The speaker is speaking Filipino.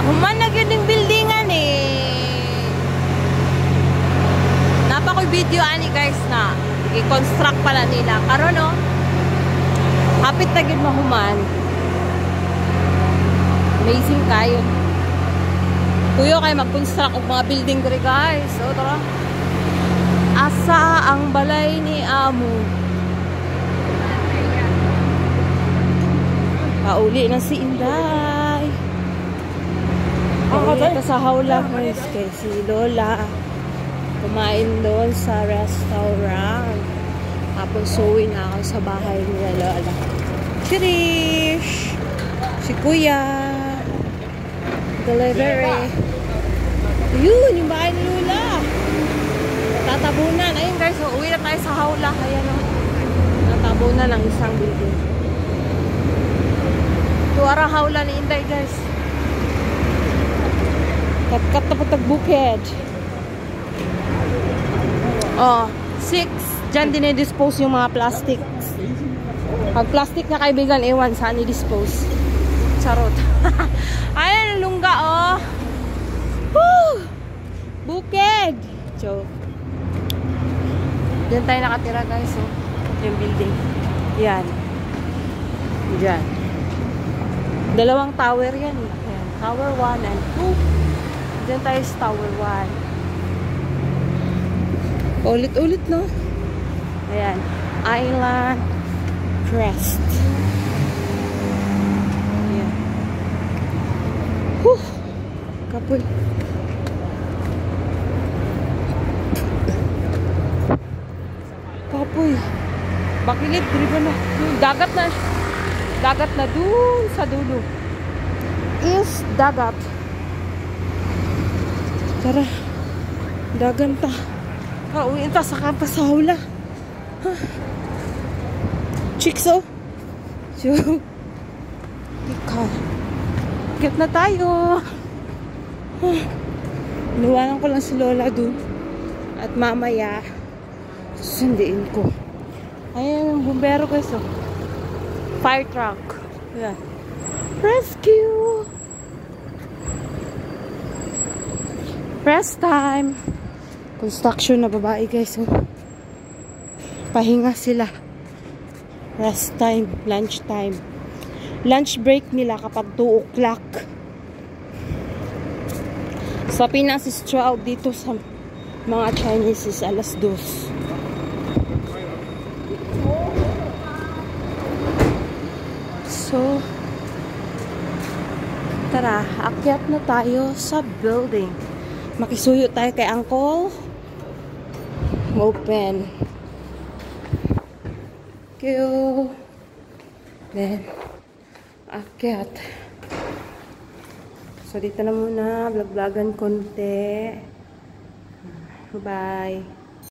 Nahuman na yun yung buildingan eh. Napakoy video ani guys na i-construct pala nila. Karon no? Hapit na yun mahuman. Amazing kayo. Kuyo kayo mag-construct og mga building diri guys. So tara. Asa ang balay ni Amo? Pauli na si Inday. Pauli na sa hawla guys kay si Lola. Kumain doon sa restaurant. Tapos suwi na ako sa bahay ni Lola. Chirish! Si Kuya. Delivery. Yun, yung bahay ni Lola. Tatabunan. Ayun guys, so, uwi na tayo sa hawla. Ayan o. Tatabunan ang isang building. Tuwara hawla ni Inday guys. Kat-kat na po tagbukid. Oh, 6. Diyan dinidispose yung mga plastics. Pag plastic na kaibigan, ewan saan i-dispose. Charot. Ayan, lungga oh. Woo! Bukid. Joke. Diyan tayo nakatira guys oh. Yung building. Yan. Diyan. Dalawang tower yan. Yan. Tower 1 and 2. Diyan tayo sa tower 1. Ulit-ulit no. Ayan. Island Crest. Ayan. Whew. Kapoy. Kapoy. Bakilid. Dito na. Dagat na. Dagat na dun sa dulo. Is dagat. Tara. Dagan ta. Uwi ta sa kampas sa hula. Huh. Chicks oh. So. Ikaw. Get na tayo. Huh. Inuwanan ko lang si Lola dun. At mamaya susundiin ko. Ayan ang bumbero guys oh. Fire truck. Yeah. Rescue. Rest time. Construction na babae guys. Oh. Pahinga sila. Rest time. Lunch time. Lunch break nila kapag 2 o'clock. Sa Pinas is 12 dito sa mga Chinese is alas 2. So, tara, akyat na tayo sa building. Makisuyo tayo kay Uncle. Open. Thank you. Then, akyat. So, dito na muna. Vlog-vlogan konti. Bye.